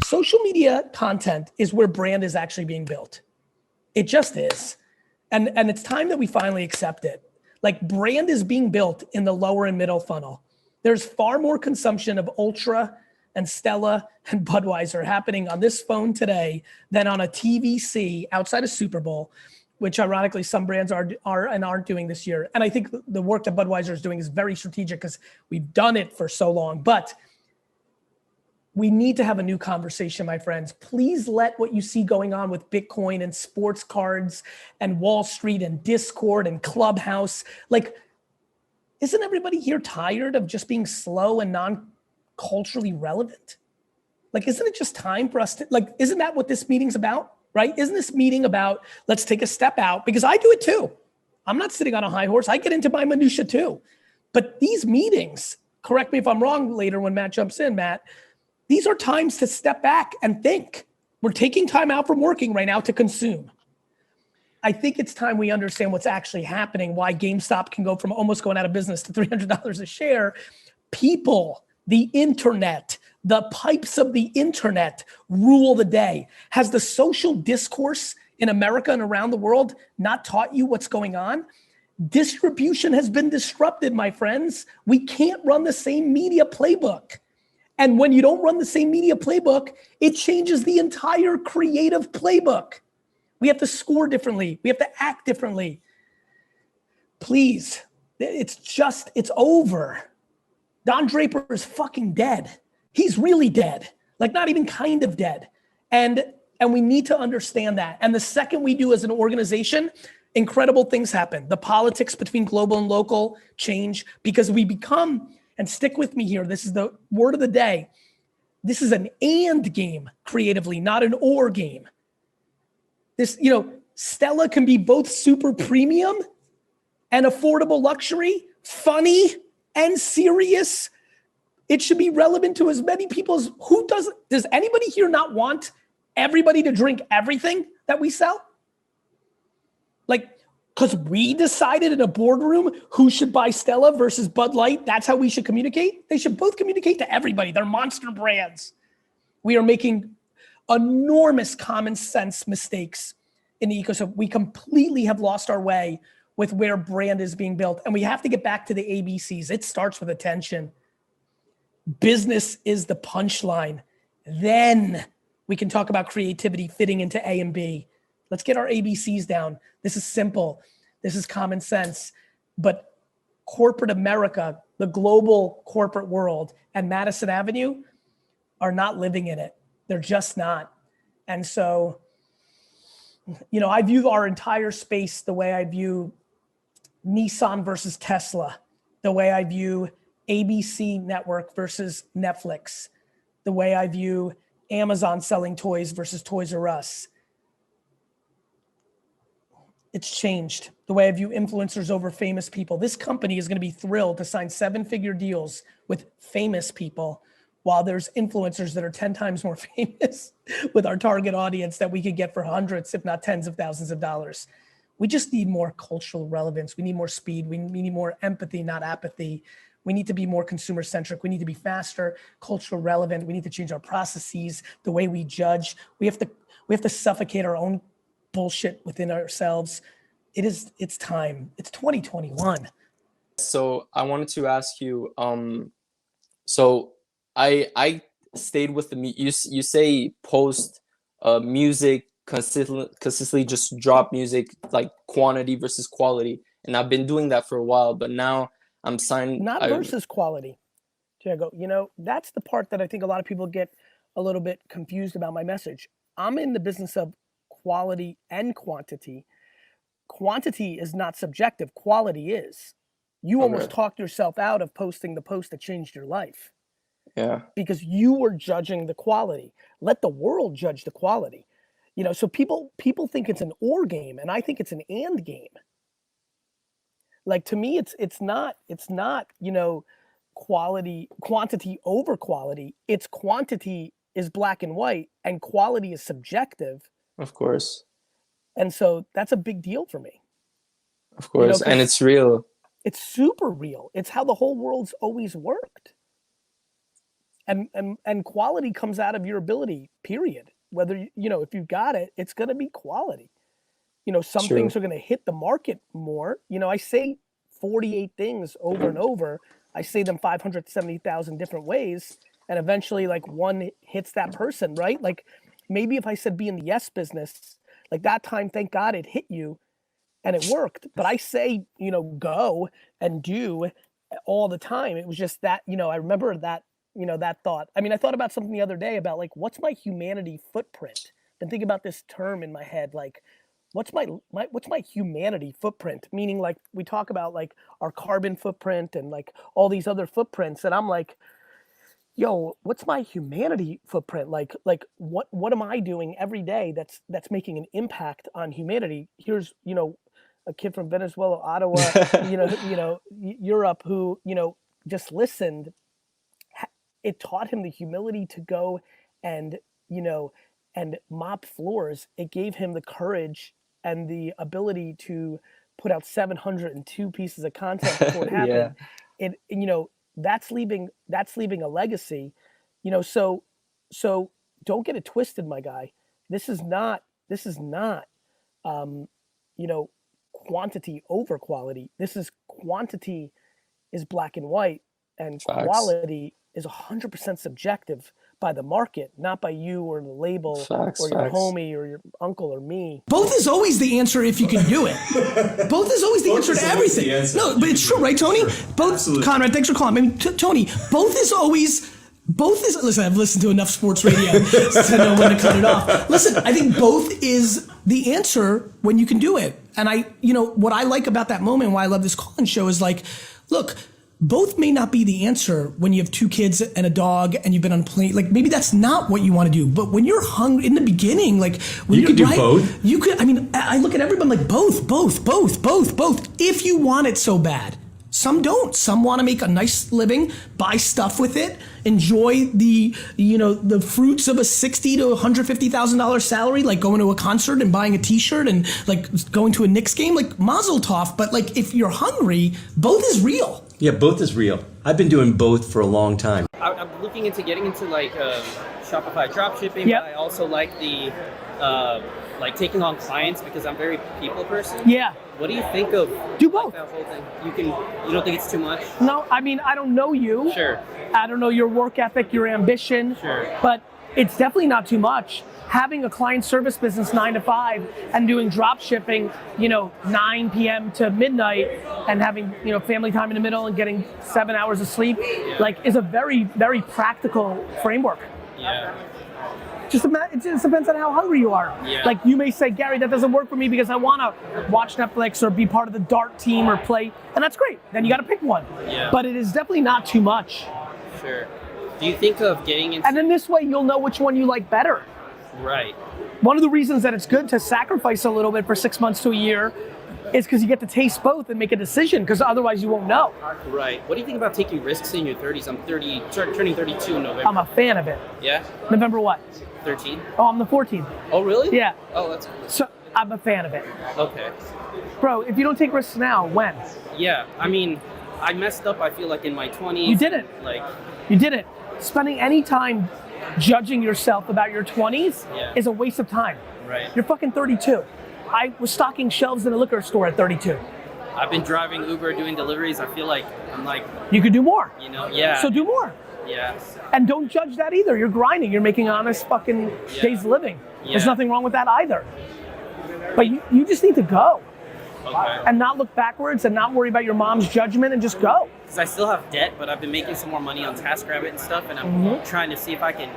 social media content is where brand is actually being built. It just is. And it's time that we finally accept it. Like, brand is being built in the lower and middle funnel. There's far more consumption of Ultra and Stella and Budweiser happening on this phone today than on a TVC outside of Super Bowl, which ironically some brands are and aren't doing this year. And I think the work that Budweiser is doing is very strategic because we've done it for so long. But we need to have a new conversation, my friends. Please let what you see going on with Bitcoin and sports cards and Wall Street and Discord and Clubhouse, like, isn't everybody here tired of just being slow and non-culturally relevant? Like, isn't it just time for us to, like, isn't that what this meeting's about, right? Isn't this meeting about, let's take a step out? Because I do it too. I'm not sitting on a high horse. I get into my minutia too. But these meetings, correct me if I'm wrong later when Matt jumps in, Matt, these are times to step back and think. We're taking time out from working right now to consume. I think it's time we understand what's actually happening, why GameStop can go from almost going out of business to $300 a share. People, the internet, the pipes of the internet rule the day. Has the social discourse in America and around the world not taught you what's going on? Distribution has been disrupted, my friends. We can't run the same media playbook. And when you don't run the same media playbook, it changes the entire creative playbook. We have to score differently. We have to act differently. Please, it's over. Don Draper is fucking dead. He's really dead. Like, not even kind of dead. And we need to understand that. And the second we do as an organization, incredible things happen. The politics between global and local change because we become, and stick with me here, this is the word of the day. This is an and game creatively, not an or game. This, Stella can be both super premium and affordable luxury, funny and serious. It should be relevant to as many people as does anybody here not want everybody to drink everything that we sell? Like, because we decided in a boardroom who should buy Stella versus Bud Light, that's how we should communicate. They should both communicate to everybody. They're monster brands. We are making enormous common sense mistakes in the ecosystem. We completely have lost our way with where brand is being built. And we have to get back to the ABCs. It starts with attention. Business is the punchline. Then we can talk about creativity fitting into A and B. Let's get our ABCs down. This is simple. This is common sense. But corporate America, the global corporate world, and Madison Avenue are not living in it. They're just not. And so, I view our entire space the way I view Nissan versus Tesla, the way I view ABC Network versus Netflix, the way I view Amazon selling toys versus Toys R Us. It's changed. The way I view influencers over famous people. This company is going to be thrilled to sign 7-figure deals with famous people, while there's influencers that are 10 times more famous with our target audience that we could get for hundreds, if not tens of thousands of dollars. We just need more cultural relevance. We need more speed. We need more empathy, not apathy. We need to be more consumer centric. We need to be faster, cultural relevant. We need to change our processes, the way we judge. We have to suffocate our own bullshit within ourselves. It's time. It's 2021. So I wanted to ask you, so I stayed with you say post music consistently, just drop music, like quantity versus quality. And I've been doing that for a while, but now I'm signed. Versus quality. Diego, that's the part that I think a lot of people get a little bit confused about my message. I'm in the business of quality and quantity. Quantity is not subjective. Quality is. You almost talked yourself out of posting the post that changed your life. Yeah. Because you were judging the quality. Let the world judge the quality. So people think it's an or game, and I think it's an and game. Like, to me, it's not quantity over quality. It's quantity is black and white, and quality is subjective. Of course. And so that's a big deal for me. Of course, and it's real. It's super real. It's how the whole world's always worked. And quality comes out of your ability, period. Whether, if you've got it, it's going to be quality. Some True. things are going to hit the market more. I say 48 things over and over. I say them 570,000 different ways. And eventually like one hits that person, right? Like maybe if I said be in the yes business, like that time, thank God it hit you and it worked. But I say, go and do all the time. It was just that, I remember that, that thought. I mean, I thought about something the other day about like, what's my humanity footprint? Been thinking about this term in my head, like, what's my humanity footprint? Meaning like we talk about like our carbon footprint and like all these other footprints. And I'm like, yo, what's my humanity footprint? Like what am I doing every day that's making an impact on humanity? Here's, a kid from Venezuela, Ottawa, Europe who, just listened. It taught him the humility to go and, and mop floors. It gave him the courage and the ability to put out 702 pieces of content before it happened. Yeah. That's leaving a legacy, so don't get it twisted, my guy. This is not, quantity over quality. This is quantity is black and white, and Facts. Quality is 100% subjective by the market, not by you or the label. Facts, or your homie or your uncle or me. Both is always the answer if you can do it. Both is always the answer to everything. No, but it's true, right, Tony? Both. Absolutely. Conrad, thanks for calling. I mean, Tony, listen, I've listened to enough sports radio to know when to cut it off. Listen, I think both is the answer when you can do it. And what I like about that moment, why I love this call-in show is like, look, both may not be the answer when you have 2 kids and a dog and you've been on a plane. Like maybe that's not what you want to do. But when you're hungry in the beginning, like when you could do both. You could. I mean, I look at everyone like both. If you want it so bad. Some don't. Some want to make a nice living, buy stuff with it, enjoy the fruits of a $60,000 to $150,000 salary, like going to a concert and buying a T-shirt and like going to a Knicks game, like Mazel Tov. But like if you're hungry, both is real. Yeah, both is real. I've been doing both for a long time. I'm looking into getting into like Shopify dropshipping. Yep. But I also like the like taking on clients because I'm a very people person. Yeah. What do you think of do both? That whole thing? You don't think it's too much? No, I mean I don't know you. Sure. I don't know your work ethic, your ambition. Sure. But it's definitely not too much. Having a client service business 9 to 5 and doing drop shipping, 9 p.m. to midnight and having, family time in the middle and getting 7 hours of sleep, like is a very, very practical framework. Yeah. It just depends on how hungry you are. Yeah. Like you may say, Gary, that doesn't work for me because I want to watch Netflix or be part of the dart team or play, and that's great. Then you got to pick one. Yeah. But it is definitely not too much. Sure. Do you think of getting into... And then this way you'll know which one you like better. Right. One of the reasons that it's good to sacrifice a little bit for 6 months to a year is because you get to taste both and make a decision, because otherwise you won't know. Right. What do you think about taking risks in your 30s? I'm turning 32 in November. I'm a fan of it. Yeah? November what? 13. Oh, I'm the 14th. Oh, really? Yeah. Oh, that's cool. So I'm a fan of it. Okay. Bro, if you don't take risks now, when? Yeah. I mean, I messed up, I feel like, in my 20s. You didn't. You didn't. Spending any time judging yourself about your 20s is a waste of time. Right. You're fucking 32. I was stocking shelves in a liquor store at 32. I've been driving Uber, doing deliveries. I feel like I'm like... You could do more. Yeah. So do more. Yeah. And don't judge that either. You're grinding. You're making honest fucking days living. Yeah. There's nothing wrong with that either. But you just need to go. Okay. And not look backwards and not worry about your mom's judgment and just go. Because I still have debt, but I've been making some more money on TaskRabbit and stuff, and I'm trying to see if I can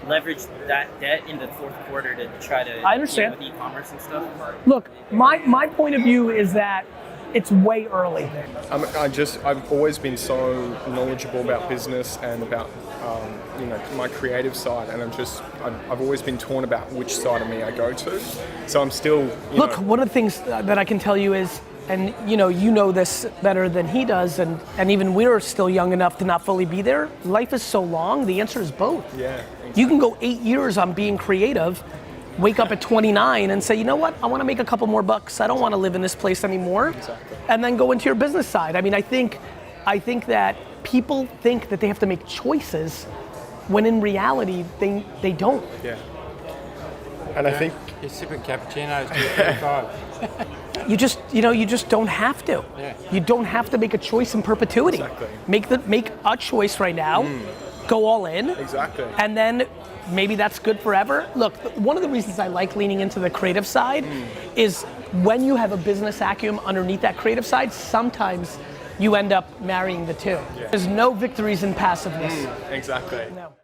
leverage that debt in the fourth quarter to try to... I understand. With e-commerce and stuff. Look, my point of view is that it's way early. I've always been so knowledgeable about business and about my creative side, and I've always been torn about which side of me I go to. So I'm still Look, one of the things that I can tell you is, and you know this better than he does, and even we're still young enough to not fully be there. Life is so long. The answer is both. Yeah. Exactly. You can go 8 years on being creative, wake up at 29 and say, you know what, I want to make a couple more bucks. I don't want to live in this place anymore. Exactly. And then go into your business side. I mean, I think that people think that they have to make choices when in reality, they don't. Yeah. And I think You're sipping cappuccinos to 35. You just don't have to. Yeah. You don't have to make a choice in perpetuity. Exactly. Make a choice right now, go all in. Exactly. And then maybe that's good forever. Look, one of the reasons I like leaning into the creative side is when you have a business acumen underneath that creative side, sometimes you end up marrying the two. Yeah. There's no victories in passiveness. exactly. No.